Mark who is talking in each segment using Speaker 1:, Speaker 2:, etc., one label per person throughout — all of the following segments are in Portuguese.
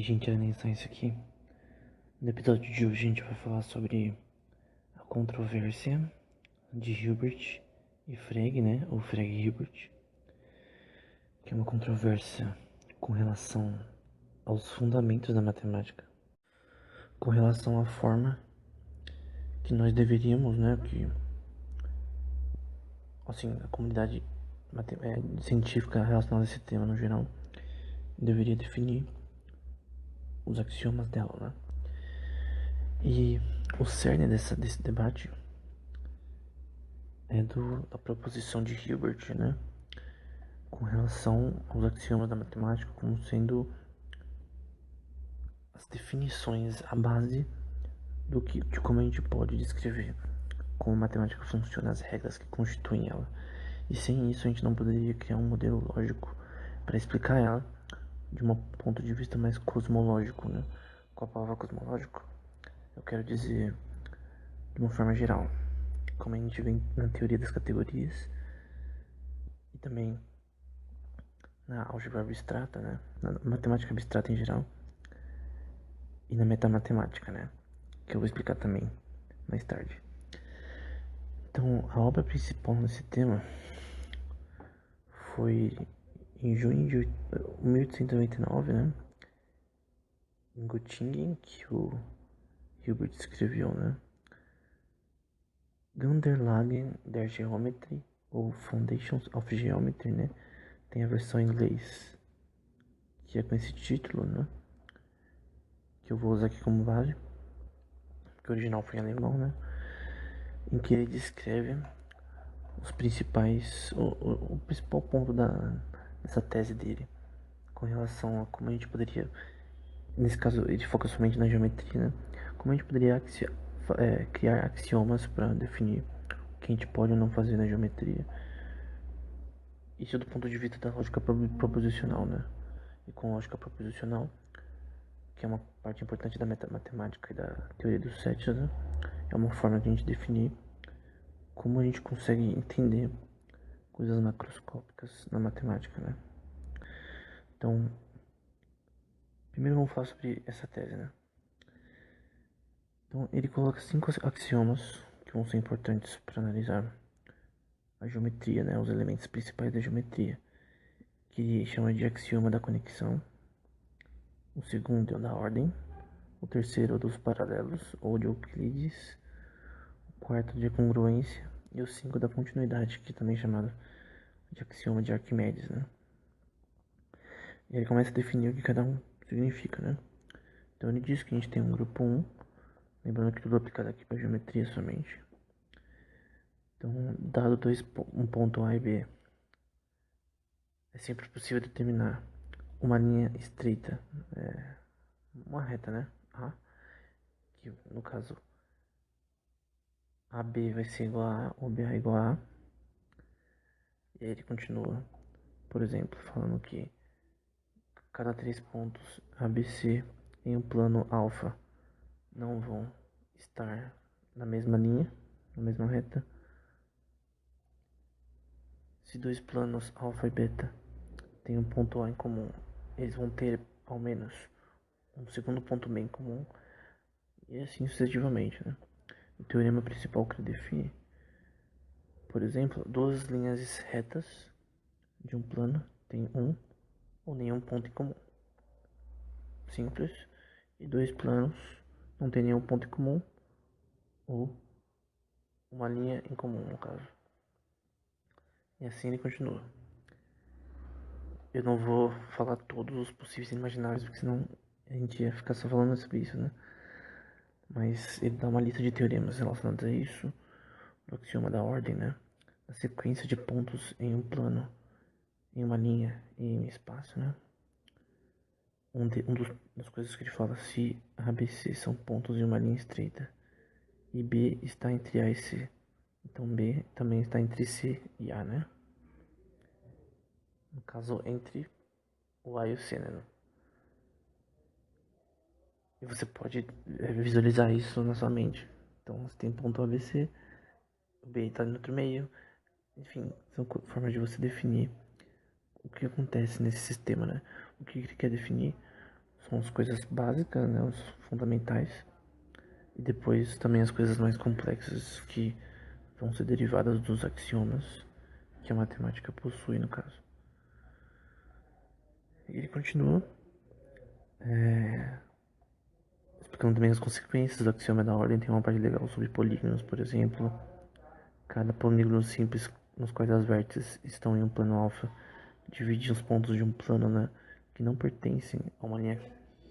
Speaker 1: aí, gente, era nem só isso aqui. No episódio de hoje a gente vai falar sobre a controvérsia de Hilbert e Frege, né? Ou Frege e Hilbert, que é uma controvérsia com relação aos fundamentos da matemática, com relação à forma que nós deveríamos, né? Que, assim, a comunidade científica relacionada a esse tema no geral deveria definir os axiomas dela, né? E o cerne desse debate é da proposição de Hilbert, né? Com relação aos axiomas da matemática como sendo as definições, a base de como a gente pode descrever como a matemática funciona, as regras que constituem ela. E sem isso a gente não poderia criar um modelo lógico para explicar ela de um ponto de vista mais cosmológico, né? Com a palavra cosmológico, eu quero dizer de uma forma geral, como a gente vê na teoria das categorias e também na álgebra abstrata, né? Na matemática abstrata em geral e na metamatemática, né? Que eu vou explicar também mais tarde. Então, a obra principal nesse tema foi em junho de 1899, né? Em Göttingen, que o Hilbert escreveu, né? Grundlagen der Geometry, ou Foundations of Geometry, né? Tem a versão em inglês, que é com esse título, né? Que eu vou usar aqui como base, porque o original foi em alemão, né? Em que ele descreve os principais, o principal ponto dessa tese dele, com relação a como a gente poderia, nesse caso ele foca somente na geometria, né? Como a gente poderia criar axiomas para definir o que a gente pode ou não fazer na geometria. Isso do ponto de vista da lógica proposicional, né? E com lógica proposicional, que é uma parte importante da matemática e da teoria dos sets, né? É uma forma de a gente definir como a gente consegue entender coisas macroscópicas na matemática, né? Então, primeiro vamos falar sobre essa tese, né? Então, ele coloca 5 axiomas que vão ser importantes para analisar a geometria, né? Os elementos principais da geometria, que ele chama de axioma da conexão. O segundo é o da ordem. O terceiro é o dos paralelos, ou de Euclides. O quarto de congruência. E o 5 da continuidade, que também é chamado de axioma de Arquimedes, né? E ele começa a definir o que cada um significa, né? Então ele diz que a gente tem um grupo 1, lembrando que tudo aplicado aqui para geometria somente. Então, dado um ponto A e B, é sempre possível determinar uma linha estreita, uma reta, né? A, que no caso AB vai ser igual a A, ou BA igual a A. E aí ele continua, por exemplo, falando que cada 3 pontos ABC em um plano alfa não vão estar na mesma linha, na mesma reta, se dois planos alfa e beta têm um ponto A em comum, eles vão ter ao menos um segundo ponto B em comum, e assim sucessivamente, né? O teorema principal que ele define, por exemplo, duas linhas retas de um plano têm um ou nenhum ponto em comum. Simples. E dois planos não têm nenhum ponto em comum ou uma linha em comum, no caso. E assim ele continua. Eu não vou falar todos os possíveis imaginários, porque senão a gente ia ficar só falando sobre isso, né? Mas ele dá uma lista de teoremas relacionados a isso, do axioma da ordem, né? A sequência de pontos em um plano, em uma linha e em um espaço, né? Das coisas que ele fala, se A, B, C são pontos em uma linha estreita e B está entre A e C, então B também está entre C e A, né? No caso, entre o A e o C, né? E você pode visualizar isso na sua mente. Então, você tem ponto ABC, o B está no outro meio. Enfim, são formas de você definir o que acontece nesse sistema, né? O que ele quer definir são as coisas básicas, né, os fundamentais. E depois também as coisas mais complexas que vão ser derivadas dos axiomas que a matemática possui, no caso. E ele continua explicando também as consequências do axioma da ordem. Tem uma parte legal sobre polígonos, por exemplo. Cada polígono simples nos quais as vértices estão em um plano alfa divide os pontos de um plano, né, que não pertencem a uma linha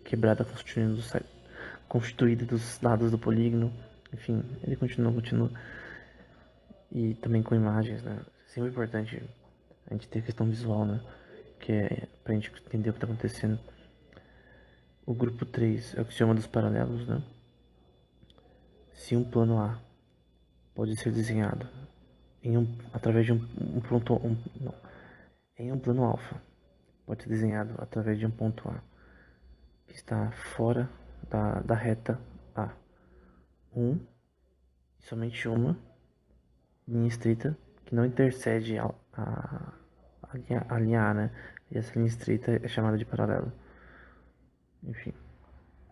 Speaker 1: quebrada constituída dos lados do polígono. Enfim, ele continua. E também com imagens, né? É sempre importante a gente ter questão visual, né? Que é pra gente entender o que tá acontecendo. O grupo 3 é o que se chama dos paralelos, né? Se um plano A pode ser desenhado através de um ponto, não, em um plano alfa, pode ser desenhado através de um ponto A que está fora da reta A. Somente uma linha estreita que não intercede a linha A, né? E essa linha estreita é chamada de paralelo. Enfim,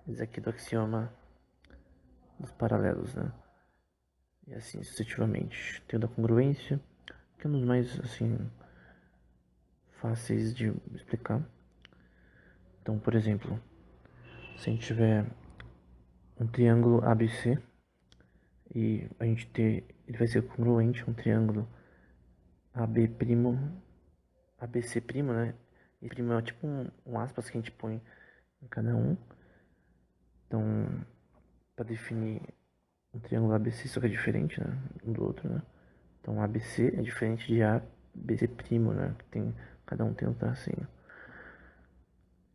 Speaker 1: isso aqui do axioma dos paralelos, né? E assim sucessivamente. Tem o da congruência, que é um dos mais, assim, fáceis de explicar. Então, por exemplo, se a gente tiver um triângulo ABC e a gente ele vai ser congruente a um triângulo AB', ABC', né? E primo é tipo um aspas que a gente põe em cada um. Então, para definir um triângulo ABC, só que é diferente, né, um do outro, né? Então, ABC é diferente de ABC', né? Que tem, cada um tem um tracinho.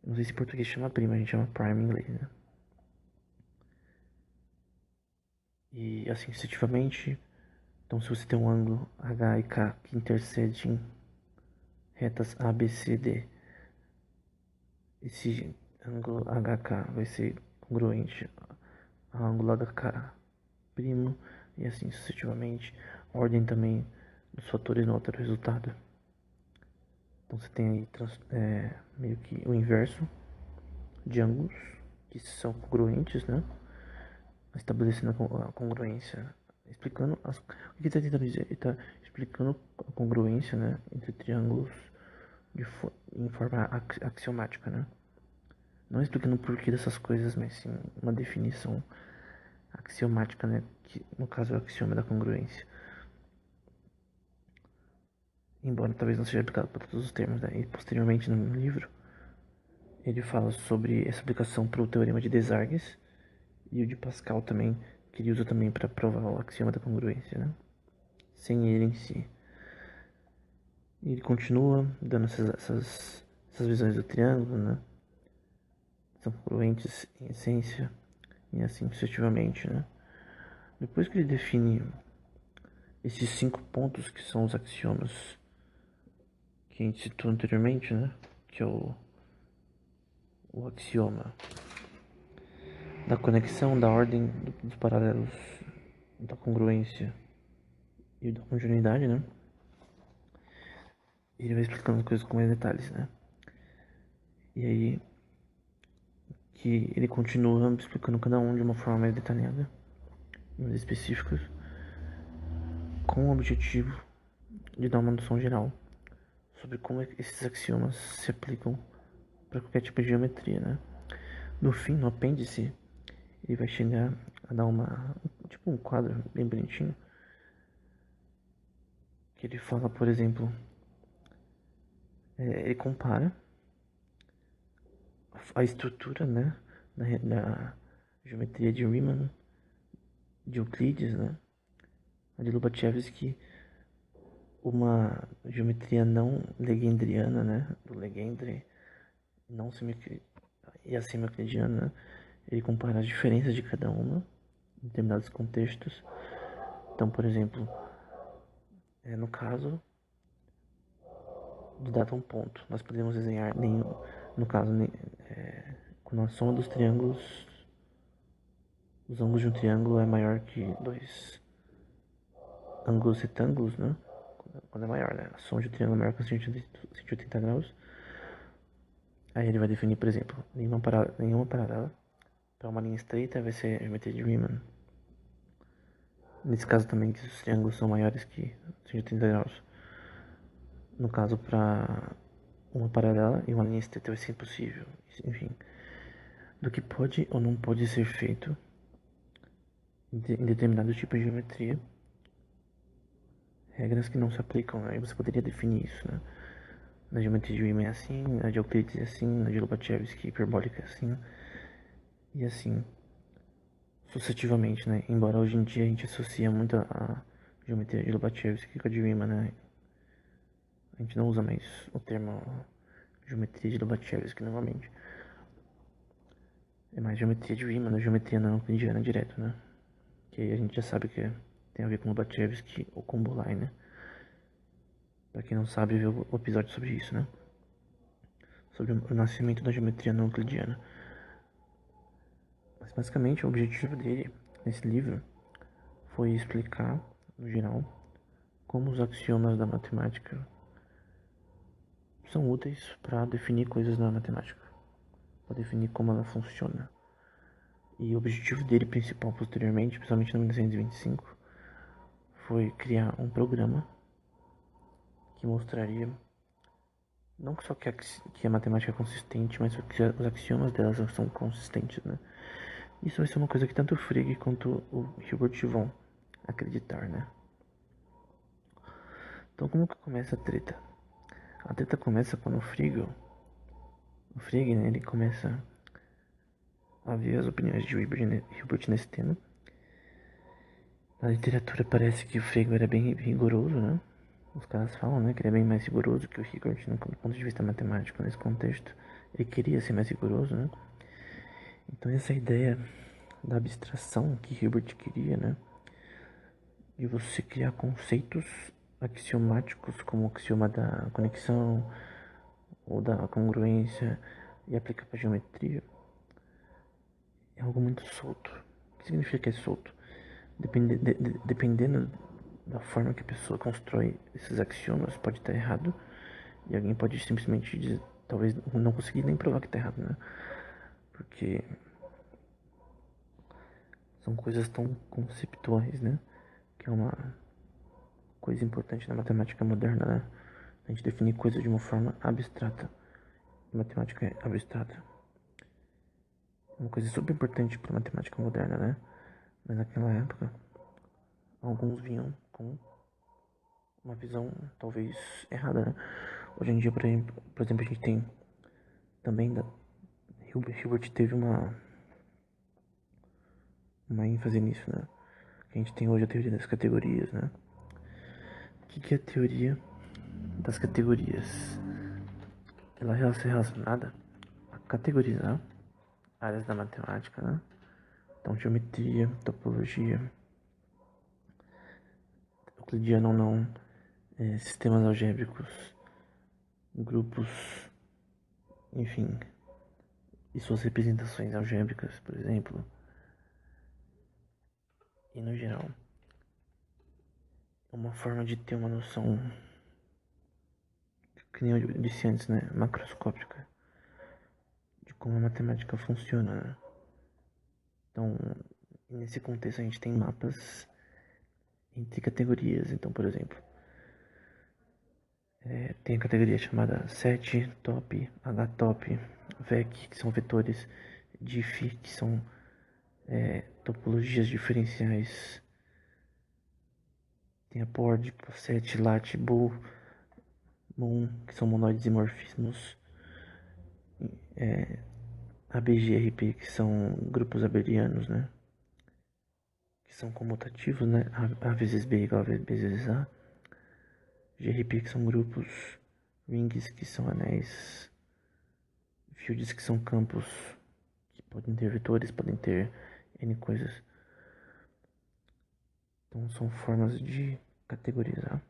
Speaker 1: Não sei se em português chama prima, a gente chama prime em inglês, né? E assim sucessivamente. Então, se você tem um ângulo H e K que intercedem retas A, B, C, D, esse ângulo HK vai ser congruente ao ângulo HK', e assim sucessivamente. A ordem também dos fatores não altera o resultado. Então você tem aí meio que o inverso de ângulos que são congruentes, né? Estabelecendo a congruência, explicando o que ele está tentando dizer. Ele está explicando a congruência, né, entre triângulos em forma axiomática, né? Não explicando o porquê dessas coisas, mas sim uma definição axiomática, né? Que no caso é o axioma da congruência. Embora talvez não seja aplicado para todos os termos, né? E posteriormente no livro ele fala sobre essa aplicação para o teorema de Desargues e o de Pascal também, que ele usa também para provar o axioma da congruência, né? Sem ele em si. E ele continua dando essas visões do triângulo, né? São congruentes em essência e assim sucessivamente, né? Depois que ele define esses 5 pontos que são os axiomas que a gente citou anteriormente, né? Que é o axioma da conexão, da ordem dos paralelos, da congruência e da continuidade, né? E ele vai explicando as coisas com mais detalhes, né? E aí que ele continua explicando cada um de uma forma mais detalhada, mais específica, com o objetivo de dar uma noção geral sobre como esses axiomas se aplicam para qualquer tipo de geometria, né? No fim, no apêndice, ele vai chegar a dar tipo um quadro bem bonitinho, que ele fala, por exemplo, ele compara a estrutura, né, da geometria de Riemann, de Euclides, né, a de Lobachevsky, uma geometria não legendriana, né, do Legendre, não e a semi-euclidiana, né? Ele compara as diferenças de cada uma em determinados contextos. Então, por exemplo, no caso de dado um ponto, nós podemos desenhar no caso, quando a soma dos triângulos, os ângulos de um triângulo é maior que dois ângulos retângulos, né? Quando é maior, né? A soma de um triângulo é maior que 180 graus. Aí ele vai definir, por exemplo, nenhuma paralela para uma linha estreita vai ser geometria de Riemann. Nesse caso também que os triângulos são maiores que 130 graus. No caso, para uma paralela e uma linha estreita vai ser impossível. Enfim, do que pode ou não pode ser feito em determinado tipo de geometria, regras que não se aplicam. Aí você poderia definir isso, né? Na geometria de Riemann é assim, na de Euclides é assim, na de Lobachevsky hiperbólica é assim, e assim sucessivamente, né? Embora hoje em dia a gente associa muito a geometria de Lobachevsky com a de Riemann, né? A gente não usa mais o termo geometria de Lobachevsky normalmente. É mais geometria de Riemann ou geometria não euclidiana direto, né? Que aí a gente já sabe que tem a ver com Lobachevsky ou com Boolay, né? Pra quem não sabe, vê o episódio sobre isso, né? Sobre o nascimento da geometria não euclidiana. Mas basicamente o objetivo dele nesse livro foi explicar, no geral, como os axiomas da matemática são úteis para definir coisas na matemática, para definir como ela funciona. E o objetivo dele principal posteriormente, principalmente no 1925, foi criar um programa que mostraria não só que a matemática é consistente, mas que os axiomas delas são consistentes, né? Isso vai ser uma coisa que tanto o Frege quanto o Hilbert vão acreditar, né? Então como que começa a treta? A treta começa quando o Frege, né, ele começa a ver as opiniões de Hilbert nesse tema. Na literatura parece que o Frege era bem rigoroso, né? Os caras falam, né, que ele é bem mais rigoroso que o Hilbert no ponto de vista matemático nesse contexto. Ele queria ser mais rigoroso, né? Então essa ideia da abstração que Hilbert queria, né? De você criar conceitos axiomáticos como o axioma da conexão ou da congruência e aplicar para geometria é algo muito solto. O que significa que é solto? Dependendo da forma que a pessoa constrói esses axiomas, pode estar errado e alguém pode simplesmente dizer, talvez não conseguir nem provar que está errado, né? Porque são coisas tão conceptuais, né? Que é uma coisa importante na matemática moderna, né? A gente definir coisas de uma forma abstrata. A matemática é abstrata. É uma coisa super importante para a matemática moderna, né? Mas naquela época, alguns vinham com uma visão talvez errada, né? Hoje em dia, por exemplo, a gente tem também Hilbert teve uma ênfase nisso, né? A gente tem hoje a teoria das categorias, né? O que é a teoria das categorias? Ela é relacionada a categorizar áreas da matemática, né? Então, geometria, topologia, euclidiano ou não, sistemas algébricos, grupos, enfim, e suas representações algébricas, por exemplo. E no geral, uma forma de ter uma noção, que nem eu disse antes, né, macroscópica, de como a matemática funciona, né? Então, nesse contexto a gente tem mapas entre categorias. Então, por exemplo, tem a categoria chamada set, top, htop, vec, que são vetores, diff, que são topologias diferenciais. Tem a PORD, set, lat, bool, moon, que são monóides e morfismos. ABGRP, que são grupos abelianos, né? Que são comutativos, né? A vezes B igual a B vezes A. GRP, que são grupos. Rings, que são anéis. Fields, que são campos. Que podem ter vetores, podem ter N coisas. Então, são formas de categorizar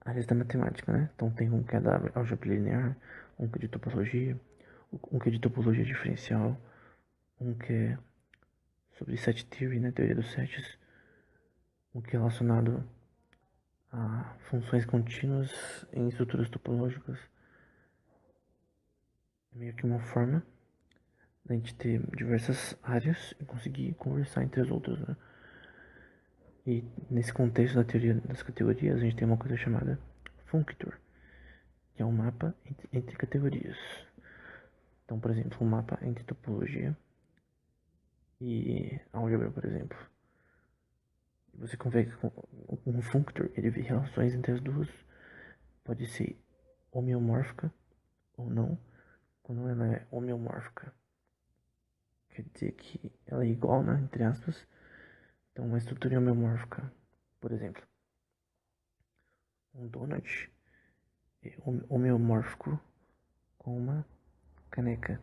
Speaker 1: áreas da matemática, né? Então, tem um que é da álgebra linear, um que é de topologia, um que é de topologia diferencial, um que é sobre set theory, né? Teoria dos sets, um que é relacionado a funções contínuas em estruturas topológicas. é meio que uma forma da gente ter diversas áreas e conseguir conversar entre as outras, né? E nesse contexto da teoria das categorias, a gente tem uma coisa chamada functor, que é um mapa entre categorias. Então, por exemplo, um mapa entre topologia e álgebra, por exemplo. Você consegue com um functor, ele vê relações entre as duas. Pode ser homeomórfica ou não. Quando ela é homeomórfica, quer dizer que ela é igual, né, entre aspas. Então, uma estrutura homeomórfica, por exemplo, um donut é homeomórfico com uma caneca.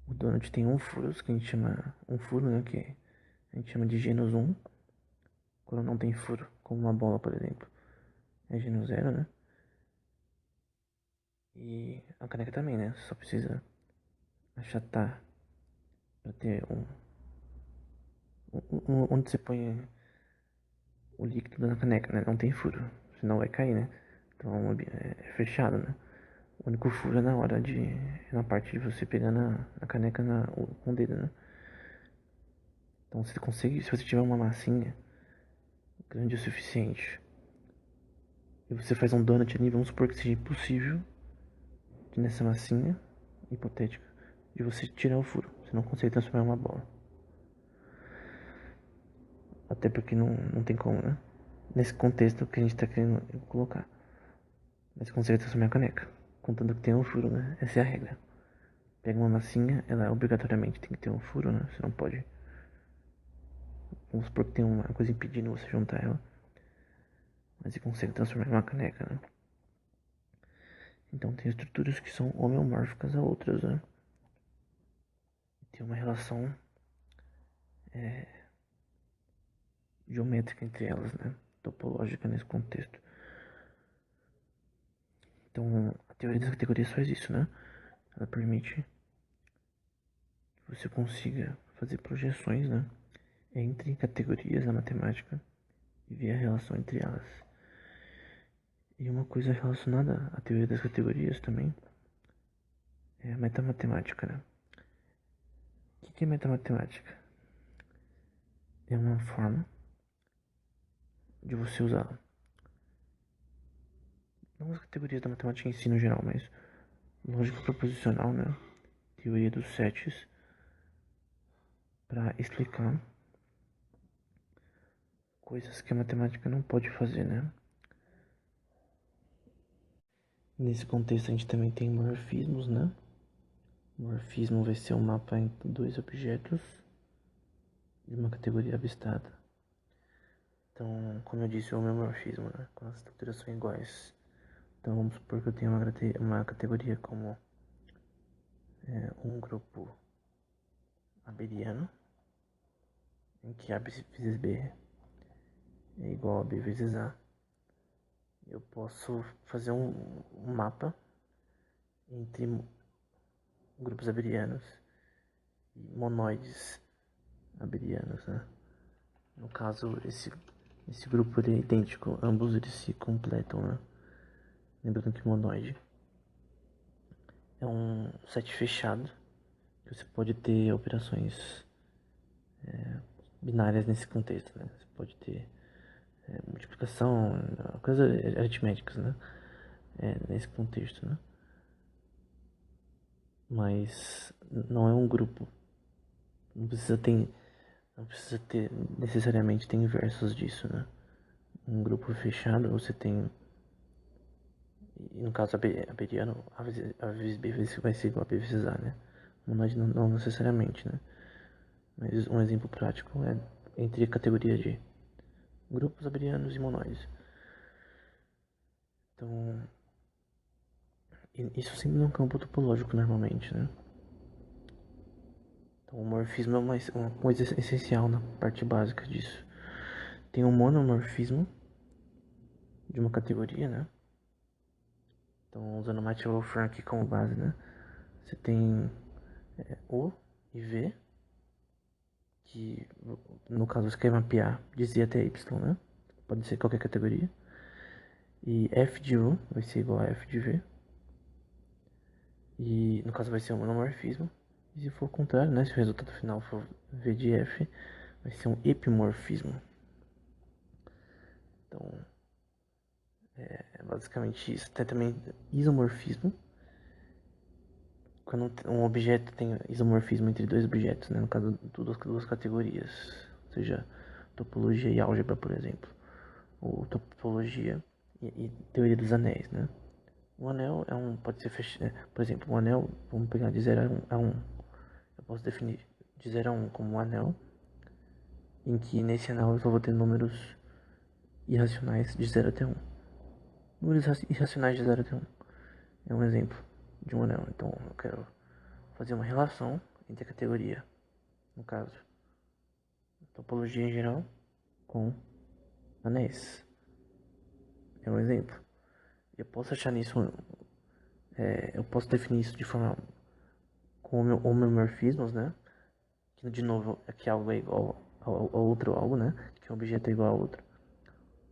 Speaker 1: O donut tem um furo, que a gente chama um furo, né, que a gente chama de genus 1. Quando não tem furo, como uma bola, por exemplo, é genus 0, né? E a caneca também, né? Só precisa achatar para ter onde você põe o líquido na caneca, né? Não tem furo, senão vai cair, né? Então é fechado, né? O único furo é na hora de. É na parte de você pegar na caneca com o dedo, né? Então você consegue, se você tiver uma massinha grande o suficiente e você faz um donut ali, vamos supor que seja impossível de nessa massinha hipotética de você tirar o furo. Você não consegue transformar em uma bola. Até porque não tem como, né? Nesse contexto que a gente tá querendo colocar. Mas você consegue transformar em caneca. Contanto que tenha um furo, né? Essa é a regra. Pega uma massinha, ela obrigatoriamente tem que ter um furo, né? Você não pode. Vamos supor que tem uma coisa impedindo você juntar ela. Mas você consegue transformar em uma caneca, né? Então tem estruturas que são homeomórficas a outras, né? Tem uma relação geométrica entre elas, né? Topológica nesse contexto. Então a teoria das categorias faz isso, né? Ela permite que você consiga fazer projeções, né? Entre categorias na matemática e ver a relação entre elas. E uma coisa relacionada à teoria das categorias também é a metamatemática, né? O que é metamatemática? É uma forma de você usar, não as categorias da matemática em si no geral, mas lógica proposicional, né? Teoria dos sets, para explicar coisas que a matemática não pode fazer, né? Nesse contexto a gente também tem morfismos, né? Morfismo vai ser um mapa entre dois objetos de uma categoria abstrata. Então, como eu disse, o homeomorfismo, né? Quando as estruturas são iguais. Então, vamos supor que eu tenho uma categoria como um grupo abeliano, em que A vezes B é igual a B vezes A. Eu posso fazer um mapa entre grupos abelianos e monoides abelianos, né? No caso, esse grupo ele é idêntico, ambos eles se completam, né? Lembrando que monoide é um set fechado, que você pode ter operações binárias nesse contexto, né? Você pode ter multiplicação, coisas aritméticas, né? Nesse contexto, né? Mas não é um grupo. Não precisa ter, não precisa ter necessariamente ter inversos disso, né? Um grupo fechado você tem, e no caso abeliano, A vezes B vai ser igual a B vezes A, né? Não necessariamente, né? Mas um exemplo prático é entre a categoria de grupos abelianos e monoides. Então, isso sempre num campo topológico normalmente, né? Então, o morfismo é uma coisa essencial na parte básica disso. Tem um monomorfismo de uma categoria, né? Então, usando o Matt Wolfram aqui como base, né? Você tem O e V, que no caso você quer mapear de Z até Y, né? Pode ser qualquer categoria. E F de U vai ser igual a F de V. E no caso vai ser um monomorfismo. E se for o contrário, né? Se o resultado final for V de F, vai ser um epimorfismo. Então, é basicamente isso. Tem também isomorfismo. Quando um objeto tem isomorfismo entre dois objetos, né? No caso, duas categorias. Ou seja, topologia e álgebra, por exemplo. Ou topologia e teoria dos anéis, né? Um anel pode ser fechado. Por exemplo, um anel, vamos pegar de 0 a 1. Eu posso definir de 0 a 1 como um anel, em que nesse anel eu só vou ter números irracionais de 0 até 1. Números irracionais de 0 até 1 é um exemplo de um anel. Então eu quero fazer uma relação entre a categoria, no caso, topologia em geral, com anéis. É um exemplo. Eu posso achar nisso, eu posso definir isso de forma com homeomorfismos, né? Que de novo aqui algo é igual a outro algo, né? Que um objeto é igual a outro.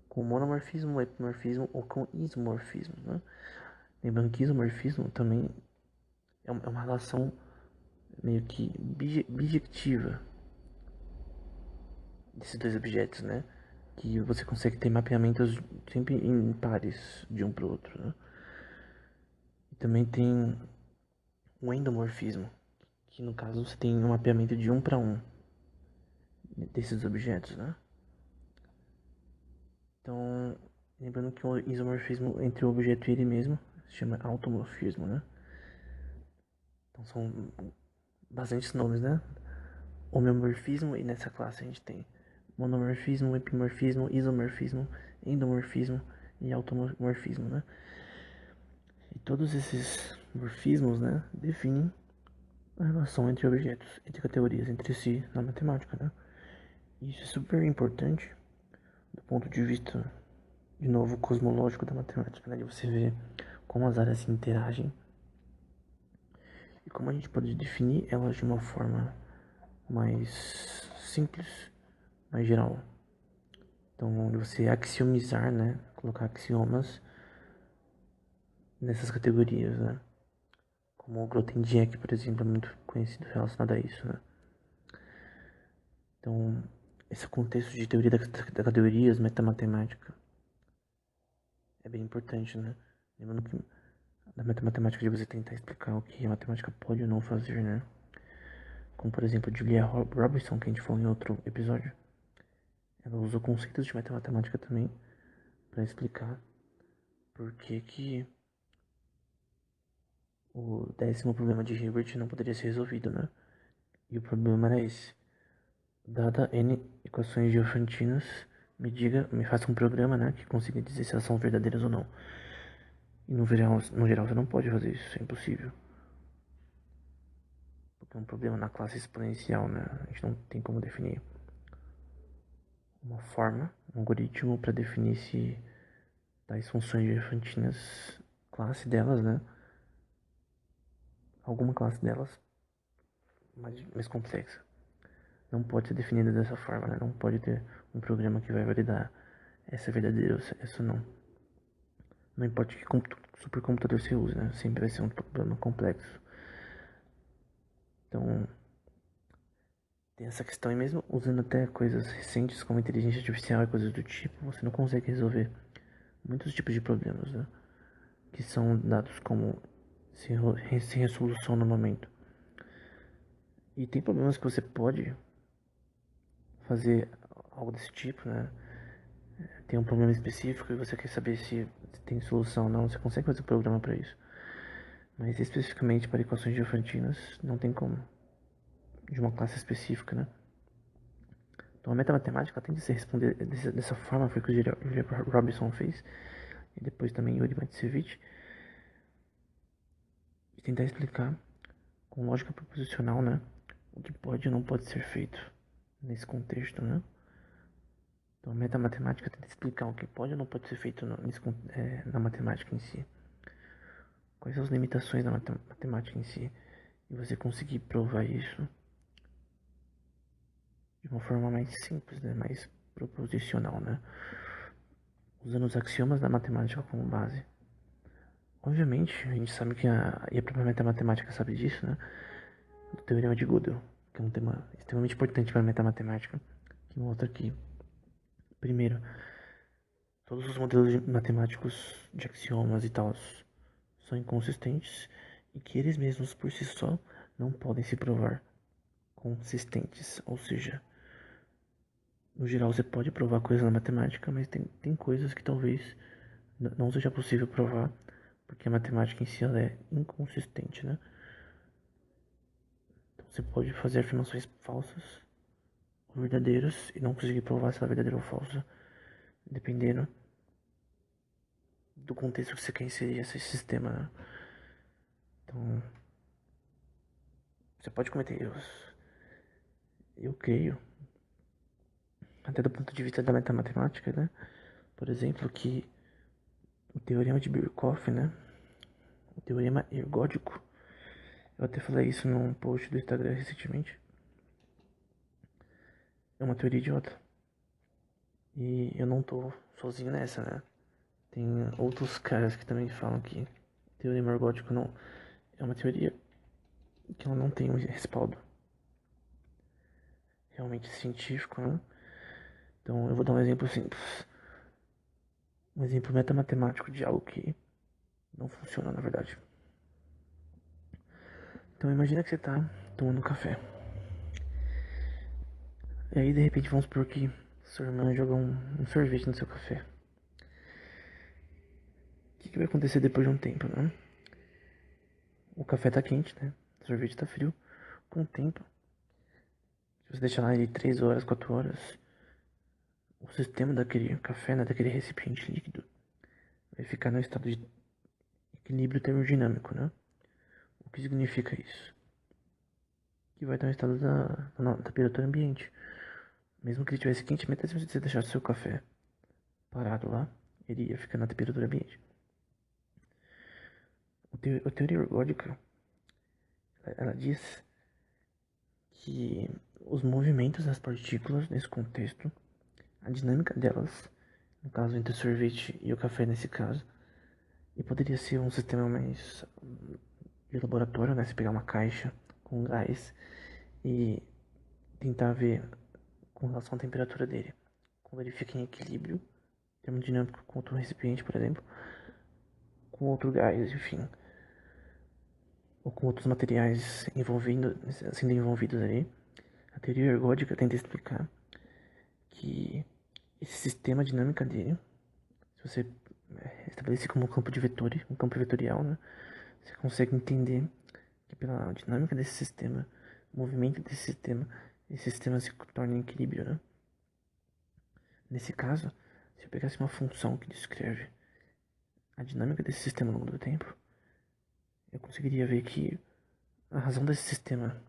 Speaker 1: Com monomorfismo, epimorfismo ou com isomorfismo, né? Lembrando que isomorfismo também é uma relação meio que bijectiva desses dois objetos, né? Que você consegue ter mapeamentos sempre em pares de um para o outro, né? E também tem o endomorfismo, que no caso você tem um mapeamento de 1 para 1 desses objetos, né? Então, lembrando que o isomorfismo entre o objeto e ele mesmo se chama automorfismo, né? Então são bastantes nomes, né? Homeomorfismo, e nessa classe a gente tem monomorfismo, epimorfismo, isomorfismo, endomorfismo e automorfismo, né? E todos esses morfismos, né, definem a relação entre objetos, entre categorias, entre si na matemática, né? E isso é super importante do ponto de vista, de novo, cosmológico da matemática, né? De você ver como as áreas se interagem e como a gente pode definir elas de uma forma mais simples, mais geral. Então, você axiomizar, né? Colocar axiomas nessas categorias, né? Como o Grothendieck, por exemplo, é muito conhecido relacionado a isso, né? Então, esse contexto de teoria das categorias, metamatemática, é bem importante, né? Lembrando que na metamatemática de você tentar explicar o que a matemática pode ou não fazer, né? Como, por exemplo, a Julia Robertson, que a gente falou em outro episódio. Ela usou conceitos de metamatemática também para explicar por que o 10º problema de Hilbert não poderia ser resolvido, né? E o problema era esse. Dada N equações diofantinas, me faça um programa, né, que consiga dizer se elas são verdadeiras ou não. E no geral você não pode fazer isso, é impossível. Porque é um problema na classe exponencial, né? A gente não tem como definir uma forma, um algoritmo para definir se tais funções diofantinas, classe delas, né? Alguma classe delas mais complexa. Não pode ser definida dessa forma, né? Não pode ter um programa que vai validar essa é verdadeira ou essa não. Não importa que supercomputador você use, né? Sempre vai ser um problema complexo. Então, tem essa questão e mesmo usando até coisas recentes como inteligência artificial e coisas do tipo, você não consegue resolver muitos tipos de problemas, né? Que são dados como sem resolução no momento. E tem problemas que você pode fazer algo desse tipo, né? Tem um problema específico e você quer saber se tem solução ou não, você consegue fazer um programa para isso. Mas especificamente para equações diofantinas, não tem como. De uma classe específica, né? Então a metamatemática tem de se responder dessa forma, foi o que o Julia Robinson fez, e depois também Yuri Matsevich, e tentar explicar com lógica proposicional, né, o que pode ou não pode ser feito nesse contexto, né? Então a metamatemática tenta explicar o que pode ou não pode ser feito na matemática em si. Quais são as limitações da matemática em si, e você conseguir provar isso de uma forma mais simples, né, mais proposicional, né? Usando os axiomas da matemática como base. Obviamente, a gente sabe que e a própria matemática sabe disso, né? O teorema de Gödel, que é um tema extremamente importante para a matemática, que mostra que, primeiro, todos os modelos matemáticos de axiomas e tal são inconsistentes e que eles mesmos por si só não podem se provar consistentes. Ou seja, no geral você pode provar coisas na matemática, mas tem coisas que talvez não seja possível provar porque a matemática em si ela é inconsistente, né? Então você pode fazer afirmações falsas ou verdadeiras e não conseguir provar se ela é verdadeira ou falsa, dependendo do contexto que você quer inserir esse sistema, né? Então, você pode cometer erros. Eu creio, até do ponto de vista da matemática, né? Por exemplo, que o teorema de Birkhoff, né? O teorema ergódico. Eu até falei isso num post do Instagram recentemente. É uma teoria idiota. E eu não tô sozinho nessa, né? Tem outros caras que também falam que teorema ergódico não é uma teoria que ela não tem um respaldo realmente científico, né? Então eu vou dar um exemplo simples. Um exemplo metamatemático de algo que não funciona na verdade. Então imagina que você tá tomando café. E aí de repente vamos supor que sua irmã joga um sorvete no seu café. O que vai acontecer depois de um tempo, né? O café tá quente, né? O sorvete tá frio. Com o tempo, se você deixar lá ele 3 horas, 4 horas, o sistema daquele café, né, daquele recipiente líquido, vai ficar no estado de equilíbrio termodinâmico, né? O que significa isso? Que vai estar no estado da temperatura ambiente. Mesmo que ele estivesse quente, mesmo se você deixar seu café parado lá, ele ia ficar na temperatura ambiente. A teoria ergódica, ela diz que os movimentos das partículas nesse contexto, a dinâmica delas, no caso entre o sorvete e o café nesse caso, e poderia ser um sistema mais de laboratório, né? Você pegar uma caixa com gás e tentar ver com relação à temperatura dele. Quando ele fica em equilíbrio, termodinâmico com outro recipiente, por exemplo, com outro gás, enfim, ou com outros materiais sendo envolvidos ali. A teoria ergódica tenta explicar que esse sistema dinâmica dele, se você estabelecer como um campo de vetores, um campo vetorial, né, você consegue entender que pela dinâmica desse sistema, o movimento desse sistema, esse sistema se torna em equilíbrio, né? Nesse caso, se eu pegasse uma função que descreve a dinâmica desse sistema ao longo do tempo, eu conseguiria ver que a razão desse sistema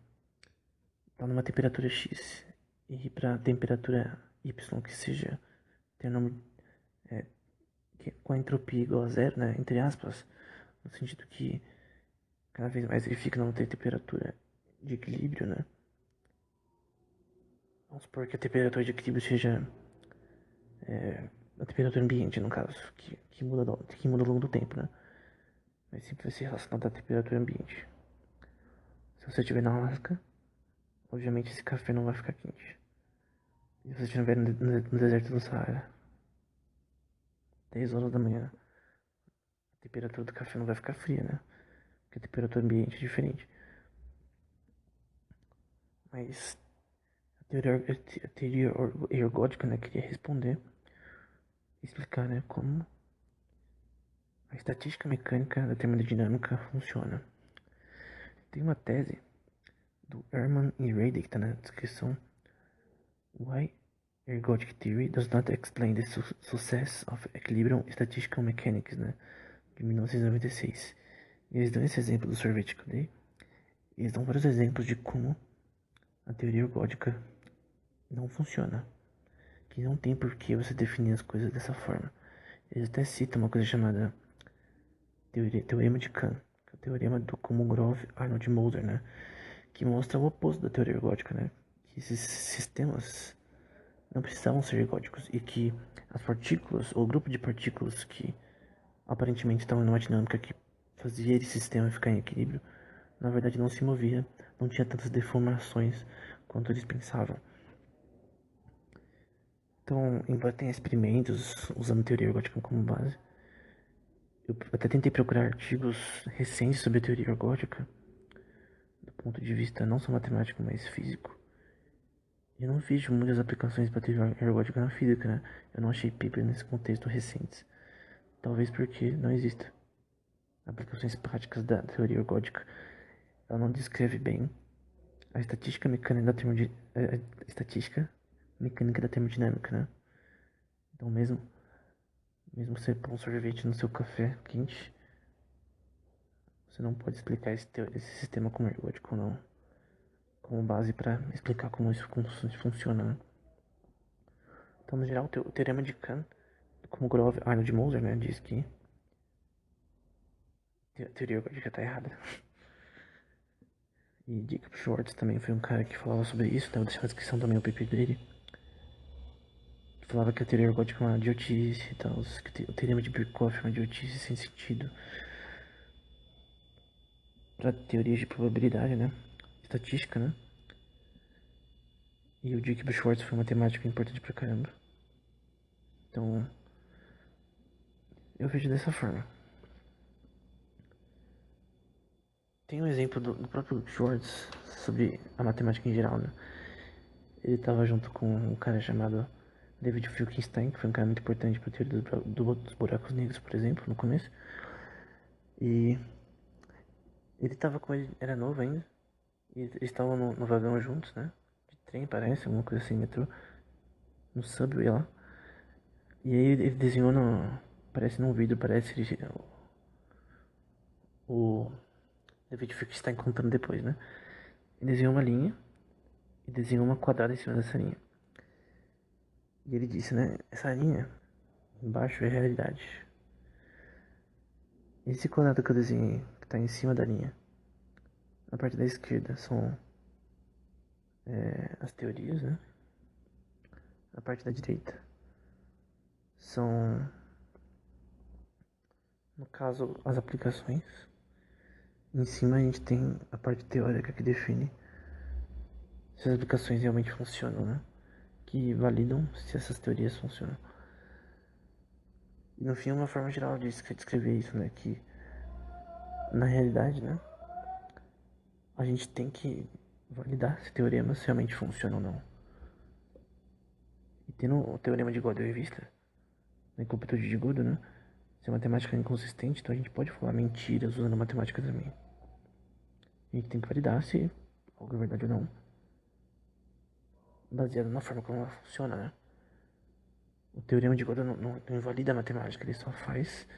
Speaker 1: está numa temperatura X e para temperatura Y que seja tem um nome com a entropia igual a zero, né, entre aspas, no sentido que cada vez mais ele fica numa temperatura de equilíbrio, né? Vamos supor que a temperatura de equilíbrio seja a temperatura ambiente, no caso, que muda ao longo do tempo, né? Mas sempre vai ser relacionado à temperatura ambiente. Se você estiver na Alasca, obviamente esse café não vai ficar quente. E se você estiver no deserto do Saara, 10 horas da manhã, a temperatura do café não vai ficar fria, né? Porque a temperatura ambiente é diferente. Mas a teoria ergódica, né, queria responder, explicar, né, como a estatística mecânica da termodinâmica funciona. Tem uma tese do Herman e Rayleigh que está na descrição. Why ergodic theory does not explain the success of equilibrium statistical mechanics, né, de 1996. E eles dão esse exemplo do sorvete que eu dei. E eles dão vários exemplos de como a teoria ergódica não funciona. Que não tem por que você definir as coisas dessa forma. Eles até citam uma coisa chamada teorema de Kahn, que é o teorema do Kolmogorov, Arnold e Moser, né? Que mostra o oposto da teoria ergódica, né? Que esses sistemas não precisavam ser ergódicos e que as partículas, ou o grupo de partículas que aparentemente estão numa dinâmica que fazia esse sistema ficar em equilíbrio, na verdade não se movia, não tinha tantas deformações quanto eles pensavam. Então, embora tenha experimentos usando a teoria ergótica como base, eu até tentei procurar artigos recentes sobre a teoria ergótica, do ponto de vista não só matemático, mas físico. Eu não vejo muitas aplicações para teoria ergótica na física, né? Eu não achei paper nesse contexto recentes. Talvez porque não exista aplicações práticas da teoria ergótica. Ela não descreve bem a estatística mecânica da termodinâmica, né? Então mesmo você pôr um sorvete no seu café quente, você não pode explicar esse sistema como ergótico, não. Como base para explicar como isso funciona, né? Então, no geral, o teorema de Kant, como Grove, Arnold e Moser, né, diz que a teoria ergótica está errada. E Jacob Schwartz também foi um cara que falava sobre isso, né? Vou deixar na descrição também o paper dele. Que falava que a teoria ergótica é uma idiotice e tal, que o teorema de Birkhoff é uma idiotice sem sentido. Para teorias de probabilidade, né? Estatística, né? E o Jacob Schwartz foi um matemático importante pra caramba. Então, eu vejo dessa forma. Tem um exemplo do próprio Schwartz sobre a matemática em geral, né? Ele estava junto com um cara chamado David Finkelstein, que foi um cara muito importante para a teoria dos buracos negros, por exemplo, no começo. E ele estava com ele, era novo ainda, e eles estavam no vagão juntos, né? De trem, parece, alguma coisa assim, metrô, no subway lá. E aí ele desenhou parece num vídeo, parece o David Finkelstein contando depois, né? Ele desenhou uma linha e desenhou uma quadrada em cima dessa linha. E ele disse, né? Essa linha embaixo é a realidade. Esse quadrado que eu desenhei, que está em cima da linha, na parte da esquerda são as teorias, né? Na parte da direita são, no caso, as aplicações. Em cima a gente tem a parte teórica que define se as aplicações realmente funcionam, né? Que validam se essas teorias funcionam. E no fim é uma forma geral de descrever isso, né? Que na realidade, né? A gente tem que validar se teoremas realmente funcionam ou não. E tendo o teorema de Gödel em vista, na incompletude de Gödel, né? Se a matemática é inconsistente, então a gente pode falar mentiras usando a matemática também. A gente tem que validar se algo é verdade ou não, baseado na forma como ela funciona, né? O teorema de Gödel não invalida a matemática, ele só faz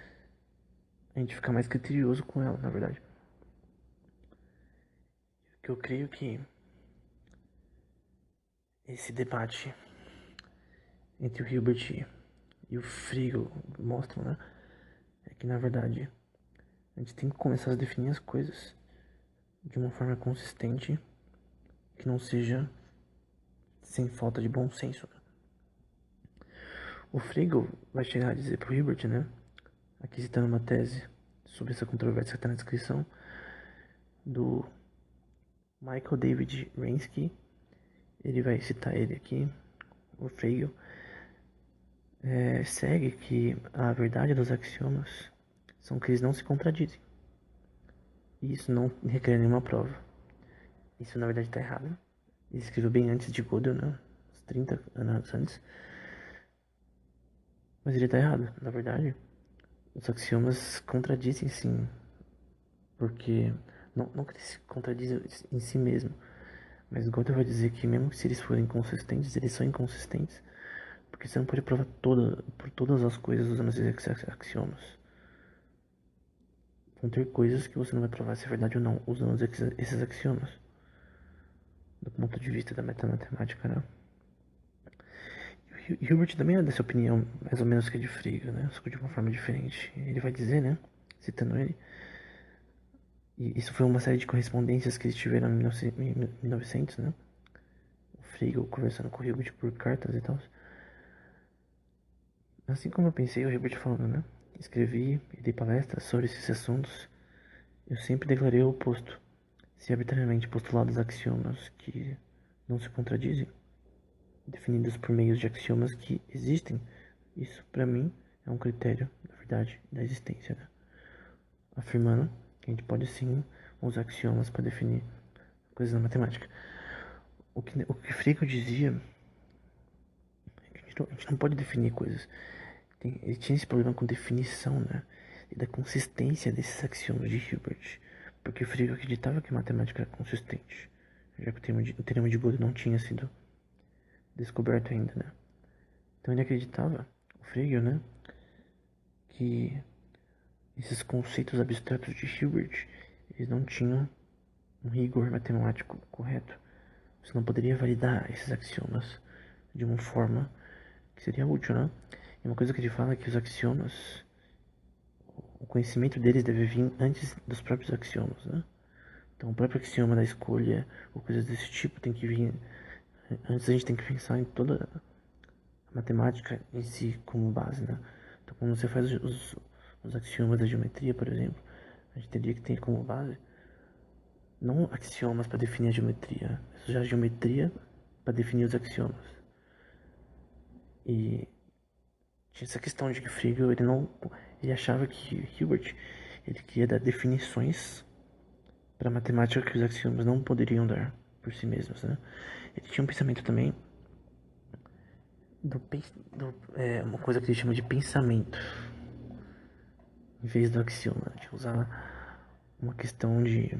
Speaker 1: a gente ficar mais criterioso com ela, na verdade. Que eu creio que esse debate entre o Hilbert e o Frege mostram, né? É que na verdade a gente tem que começar a definir as coisas de uma forma consistente, que não seja sem falta de bom senso. O Frege vai chegar a dizer pro Hilbert, né? Aqui citando uma tese sobre essa controvérsia que está na descrição, do Michael David Ransky. Ele vai citar ele aqui, o Frege. Segue que a verdade dos axiomas são que eles não se contradizem. E isso não requer nenhuma prova. Isso na verdade está errado. Ele escreveu bem antes de Gödel, né? Uns 30 anos antes. Mas ele está errado, na verdade. Os axiomas contradizem sim. Porque não que eles se contradizem em si mesmo. Mas Gödel vai dizer que mesmo se eles forem inconsistentes, eles são inconsistentes. Porque você não pode provar por todas as coisas usando esses axiomas. Vão ter coisas que você não vai provar se é verdade ou não usando esses axiomas. Do ponto de vista da matemática, né? E Hilbert também é dessa opinião, mais ou menos que a de Frege, né? Só que de uma forma diferente. Ele vai dizer, né? Citando ele. E isso foi uma série de correspondências que eles tiveram em 1900, né? O Frege conversando com o Hilbert por cartas e tal. Assim como eu pensei, o Hilbert falando, né? Escrevi e dei palestras sobre esses assuntos Eu sempre declarei o oposto. Se arbitrariamente postulados axiomas que não se contradizem, definidos por meios de axiomas que existem, isso para mim é um critério da verdade da existência, né? Afirmando que a gente pode sim usar axiomas para definir coisas na matemática. O que Frege dizia é que a gente não pode definir coisas. Ele tinha esse problema com definição, né? E da consistência desses axiomas de Hilbert. Porque Frege acreditava que a matemática era consistente, já que o teorema de Gödel não tinha sido descoberto ainda, né? Então ele acreditava, o Frege, né? Que esses conceitos abstratos de Hilbert, eles não tinham um rigor matemático correto. Você não poderia validar esses axiomas de uma forma que seria útil, né? E uma coisa que ele fala é que os axiomas, o conhecimento deles deve vir antes dos próprios axiomas, né? Então, o próprio axioma da escolha, ou coisas desse tipo, tem que vir. Antes a gente tem que pensar em toda a matemática em si como base, né? Então, quando você faz os axiomas da geometria, por exemplo, a gente teria que ter como base não axiomas para definir a geometria, mas já a geometria para definir os axiomas. E tinha essa questão de que Frege, ele achava que Hilbert, ele queria dar definições para matemática que os axiomas não poderiam dar por si mesmos, né? Ele tinha um pensamento também uma coisa que ele chama de pensamento, em vez do axioma, de usar uma questão de,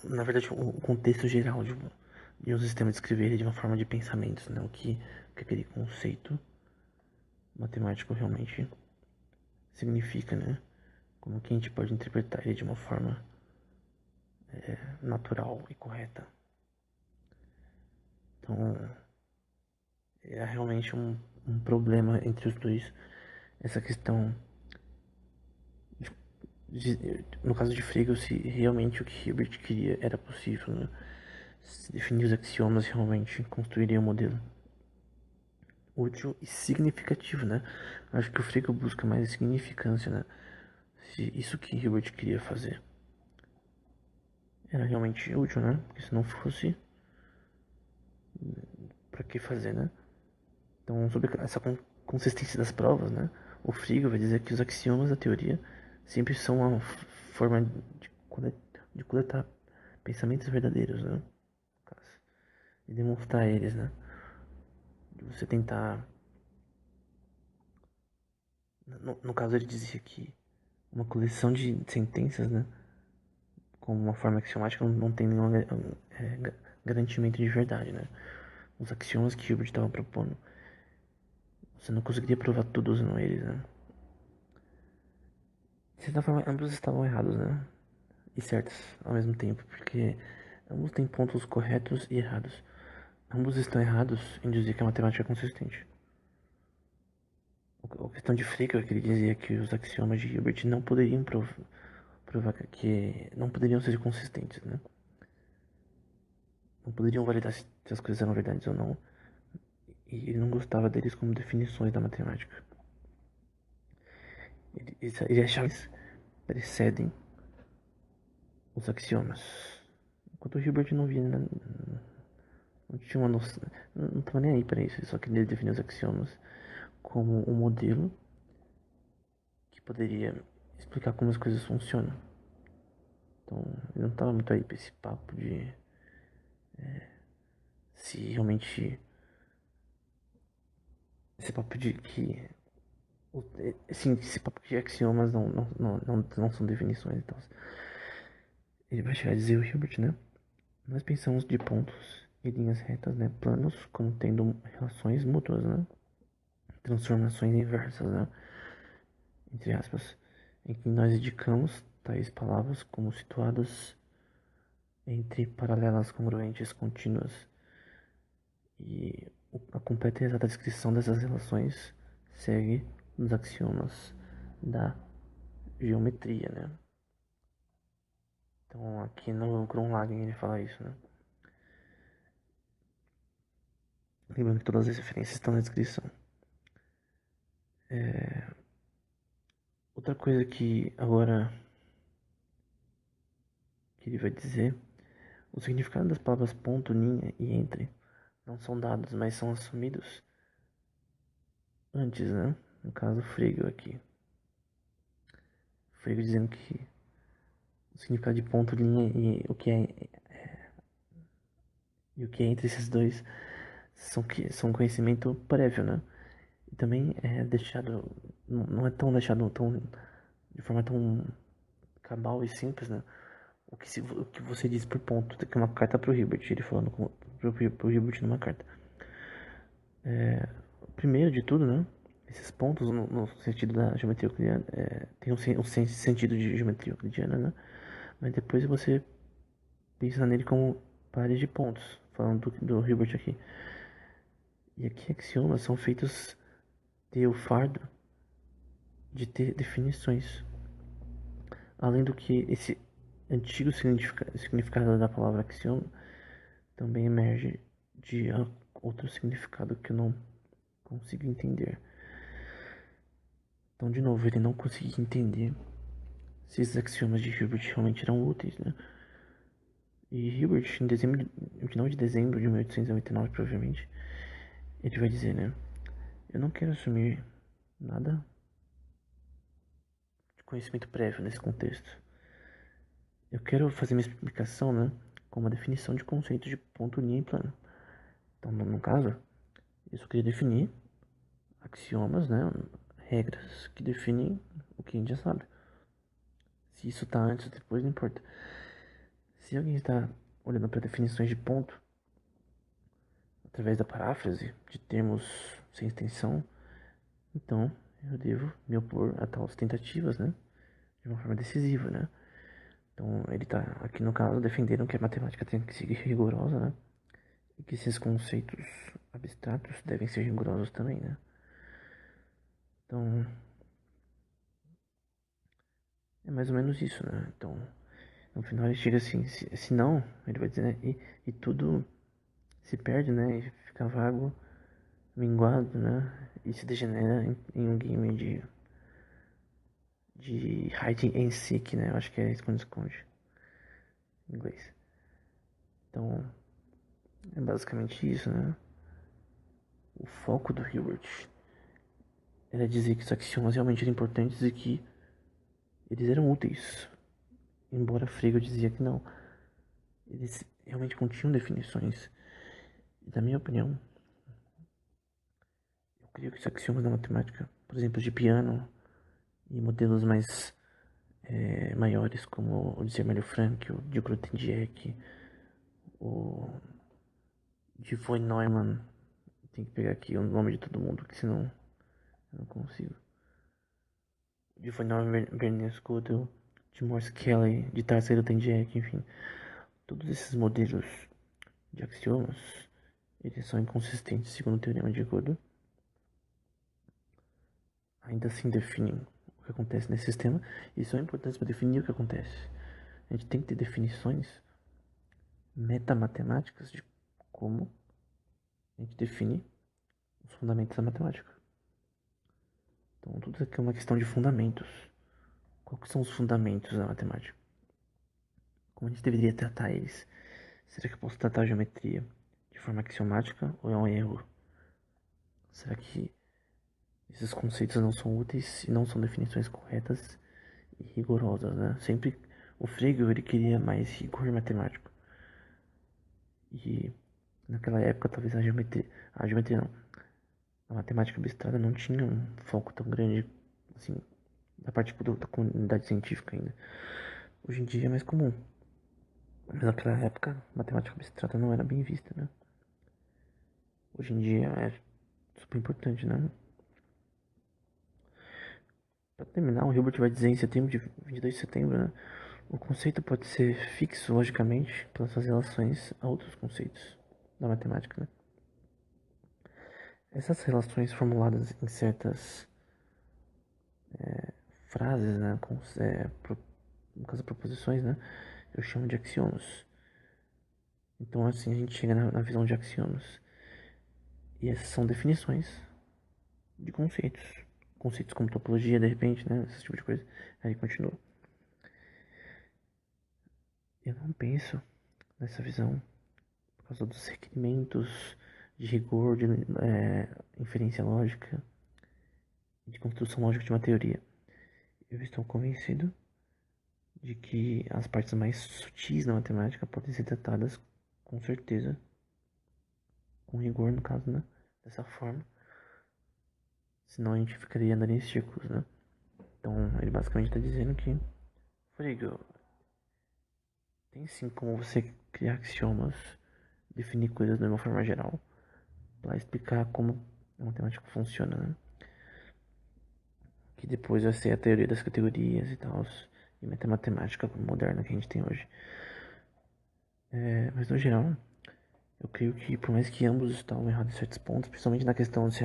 Speaker 1: na verdade, o contexto geral de um sistema de escrever ele de uma forma de pensamentos, né? O que aquele conceito matemático realmente significa, né? Como que a gente pode interpretar ele de uma forma natural e correta. Então, é realmente um problema entre os dois, essa questão no caso de Frege, se realmente o que Hilbert queria era possível, né? Se definir os axiomas realmente construiria um modelo útil e significativo, né? Acho que o Frege busca mais significância, né? Se isso que Hilbert queria fazer era realmente útil, né? Porque se não fosse, para que fazer, né? Então, sobre essa consistência das provas, né? O Frege vai dizer que os axiomas da teoria sempre são uma forma de coletar pensamentos verdadeiros, né? E demonstrar eles, né? De você tentar. No caso, ele dizia que uma coleção de sentenças, né? Como uma forma axiomática não tem nenhum garantimento de verdade, né? Os axiomas que Hilbert estava propondo, você não conseguiria provar tudo usando eles, né? De certa forma, ambos estavam errados, né? E certos ao mesmo tempo, porque ambos têm pontos corretos e errados. Ambos estão errados em dizer que a matemática é consistente. A questão de Frege é que ele dizia que os axiomas de Hilbert não poderiam provar que não poderiam ser consistentes, né? Não poderiam validar se as coisas eram verdades ou não. E ele não gostava deles como definições da matemática. Ele achava que eles precedem os axiomas. Enquanto o Hilbert não via, não tinha uma noção, não estava nem aí para isso. Ele só queria definir os axiomas como um modelo que poderia explicar como as coisas funcionam. Então, ele não estava muito aí para esse papo de se realmente. Esse papo de que. Assim, esse papo de axiomas não são definições. Então, ele vai chegar a dizer o Hilbert, né? Nós pensamos de pontos e linhas retas, né? Planos, como tendo relações mútuas, né? Transformações inversas, né? Entre aspas, em que nós indicamos tais palavras como situadas entre paralelas congruentes contínuas. E a completa e exata descrição dessas relações segue os axiomas da geometria, né? Então aqui no Kronlagen ele fala isso, né? Lembrando que todas as referências estão na descrição. Outra coisa que agora que ele vai dizer, o significado das palavras ponto, linha e entre não são dados, mas são assumidos antes, né? No caso, Frege aqui. Frege dizendo que o significado de ponto, linha e o que é entre esses dois são conhecimento prévio, né? E também é deixado, não é tão deixado tão, de forma tão cabal e simples, né? O que você diz por ponto, que é uma carta pro Hilbert, ele falando pro Hilbert numa carta. Primeiro de tudo, né? Esses pontos, no sentido da geometria euclidiana, tem um sentido de geometria euclidiana, né? Mas depois você pensa nele como pares de pontos, falando do Hilbert aqui. E aqui axiomas são feitos de o fardo de ter definições. Além do que esse antigo significado da palavra axioma também emerge de outro significado que eu não consigo entender. Então, de novo, ele não conseguia entender se esses axiomas de Hilbert realmente eram úteis, né? E Hilbert, em final de dezembro de 1899, provavelmente, ele vai dizer, né? Eu não quero assumir nada de conhecimento prévio nesse contexto. Eu quero fazer minha explicação, né, com uma definição de conceito de ponto, linha e plano. Então, no caso, eu só queria definir axiomas, né, regras que definem o que a gente já sabe. Se isso está antes ou depois, não importa. Se alguém está olhando para definições de ponto, através da paráfrase de termos sem extensão, então eu devo me opor a tais tentativas, né, de uma forma decisiva, né. Então, ele está aqui no caso defendendo que a matemática tem que ser rigorosa, né, e que esses conceitos abstratos devem ser rigorosos também, né. Então, é mais ou menos isso, né. Então, no final ele chega assim, se não, ele vai dizer, né, e tudo se perde, né, e fica vago, minguado, né, e se degenera em um game de hide and seek, né, eu acho que é esconde-esconde em inglês. Então, é basicamente isso, né. O foco do Hilbert era dizer que os axiomas realmente eram importantes e que eles eram úteis, embora Frege dizia que não. Eles realmente continham definições. E, na minha opinião, eu creio que os axiomas da matemática, por exemplo, de piano e modelos mais maiores, como o de Zermelo-Fraenkel, o de Grothendieck, o de von Neumann, tem que pegar aqui o nome de todo mundo, que senão eu não consigo. De von Neumann, Bernoulli, Gödel, de Morse Kelly, de Tarski Grothendieck, enfim. Todos esses modelos de axiomas, eles são inconsistentes segundo o teorema de Gödel. Ainda assim definem o que acontece nesse sistema e são importantes para definir o que acontece. A gente tem que ter definições metamatemáticas de como a gente define os fundamentos da matemática. Então, tudo aqui é uma questão de fundamentos. Quais são os fundamentos da matemática? Como a gente deveria tratar eles? Será que eu posso tratar a geometria de forma axiomática ou é um erro? Será que esses conceitos não são úteis e não são definições corretas e rigorosas, né? Sempre o Frege ele queria mais rigor matemático. E naquela época talvez a geometria não, a matemática abstrata não tinha um foco tão grande assim da parte da comunidade científica ainda. Hoje em dia é mais comum. Mas naquela época, matemática abstrata não era bem vista, né? Hoje em dia é super importante, né? Para terminar, o Hilbert vai dizer em setembro de 22 de setembro, né? O conceito pode ser fixo logicamente pelas suas relações a outros conceitos da matemática, né? Essas relações formuladas em certas frases, né? No caso, proposições, né? Eu chamo de axiomas. Então, assim, a gente chega na visão de axiomas. E essas são definições de conceitos. conceitos como topologia, de repente, né? Esse tipo de coisa. Aí ele continua. Eu não penso nessa visão por causa dos requerimentos de rigor, de inferência lógica, de construção lógica de uma teoria. Eu estou convencido de que as partes mais sutis da matemática podem ser tratadas com certeza, com rigor no caso, né? Dessa forma. Senão a gente ficaria andando em círculos, né? Então ele basicamente está dizendo que, Frigo, tem sim como você criar axiomas, definir coisas de uma forma geral, para explicar como a matemática funciona, né? Que depois vai ser a teoria das categorias e tal, e matemática moderna que a gente tem hoje. Mas no geral, eu creio que por mais que ambos estavam errados em certos pontos, principalmente na questão de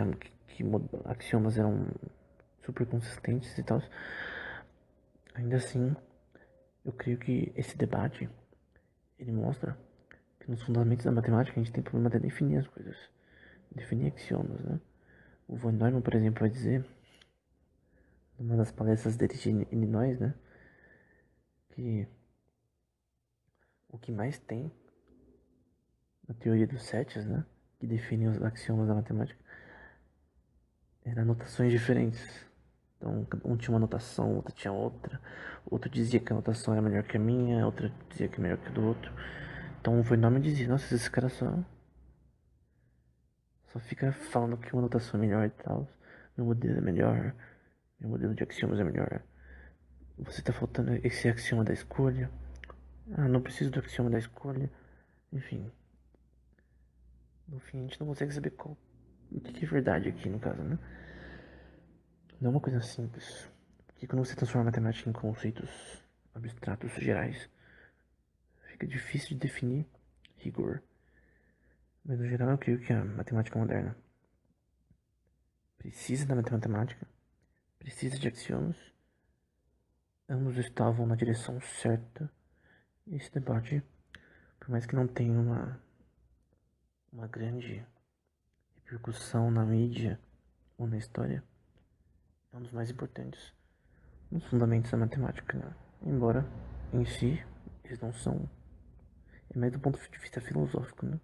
Speaker 1: que axiomas eram super consistentes e tal, ainda assim, eu creio que esse debate, ele mostra que nos fundamentos da matemática a gente tem problema de definir as coisas, definir axiomas, né? O Von Neumann, por exemplo, vai dizer, numa das palestras dele de Illinois, né, que o que mais tem na teoria dos sets, né, que define os axiomas da matemática, eram notações diferentes. Então, um tinha uma notação, outro tinha outra. Outro dizia que a notação era melhor que a minha, outro dizia que é melhor que a do outro. Então, o Von Neumann dizia, nossa, esse cara só fica falando que uma notação é melhor e tal. Meu modelo é melhor, meu modelo de axiomas é melhor. Você tá faltando esse axioma da escolha. Ah, não preciso do axioma da escolha. Enfim, no fim a gente não consegue saber o que é verdade aqui no caso, né? Não é uma coisa simples. Porque quando você transforma a matemática em conceitos abstratos gerais, fica difícil de definir rigor. Mas no geral eu creio que a matemática moderna precisa da matemática, precisa de axiomas. Ambos estavam na direção certa. E esse debate, por mais que não tenha uma grande repercussão na mídia ou na história, é um dos mais importantes nos fundamentos da matemática, né? Embora em si eles não são, é mais do ponto de vista filosófico, né?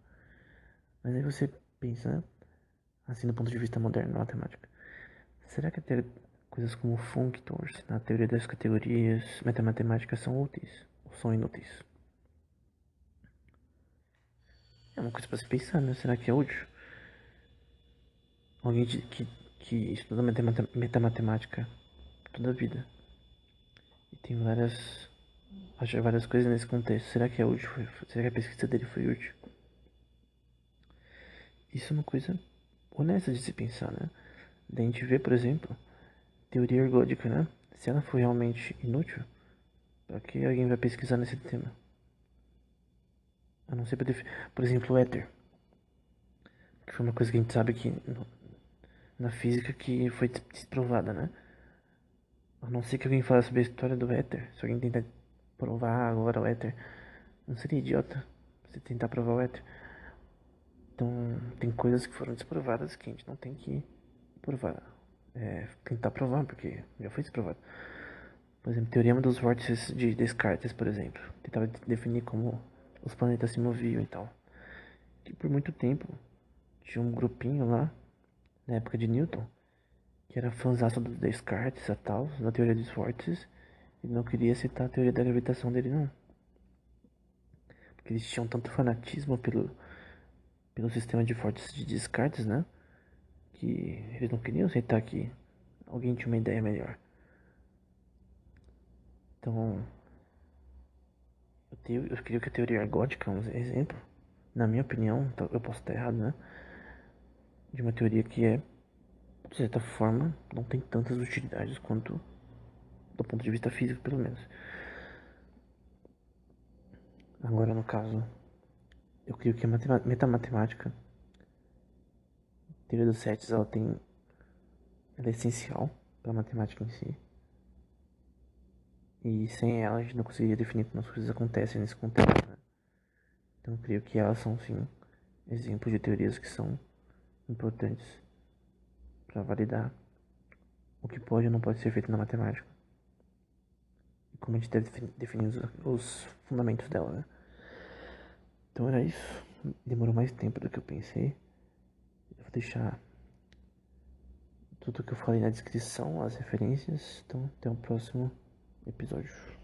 Speaker 1: Mas aí você pensa, né? Assim, do ponto de vista moderno da matemática, será que ter coisas como functors na teoria das categorias metamatemáticas são úteis ou são inúteis? É uma coisa para se pensar, né? Será que é útil? Alguém que estuda metamatemática toda a vida e tem acha várias coisas nesse contexto. Será que é útil? Será que a pesquisa dele foi útil? Isso é uma coisa honesta de se pensar, né? Daí a gente vê, por exemplo, teoria ergódica, né? Se ela for realmente inútil, para que alguém vai pesquisar nesse tema? A não ser para por exemplo, o éter, que foi uma coisa que a gente sabe que na física que foi desprovada, né? A não ser que alguém fale sobre a história do éter, se alguém tentar provar agora o éter, não seria idiota você tentar provar o éter? Então, tem coisas que foram desprovadas que a gente não tem que provar. Tentar provar, porque já foi desprovado. Por exemplo, teorema dos vórtices de Descartes, por exemplo. Tentava definir como os planetas se moviam e tal. Que por muito tempo tinha um grupinho lá, na época de Newton, que era fãzaço do Descartes e tal, da teoria dos vórtices, e não queria citar a teoria da gravitação dele, não. Porque eles tinham tanto fanatismo pelo sistema de vórtices de Descartes, né? Que eles não queriam aceitar que alguém tinha uma ideia melhor. Então, eu creio que a teoria ergódica é um exemplo, na minha opinião, eu posso estar errado, né? De uma teoria que de certa forma, não tem tantas utilidades quanto do ponto de vista físico, pelo menos. Agora, no caso, eu creio que a metamatemática, a teoria dos sets, ela é essencial para a matemática em si. E sem ela, a gente não conseguiria definir como as coisas acontecem nesse contexto, né? Então, eu creio que elas são, sim, exemplos de teorias que são importantes para validar o que pode ou não pode ser feito na matemática. E como a gente deve definir os fundamentos dela, né? Então era isso. Demorou mais tempo do que eu pensei. Eu vou deixar tudo que eu falei na descrição, as referências. Então até o próximo episódio.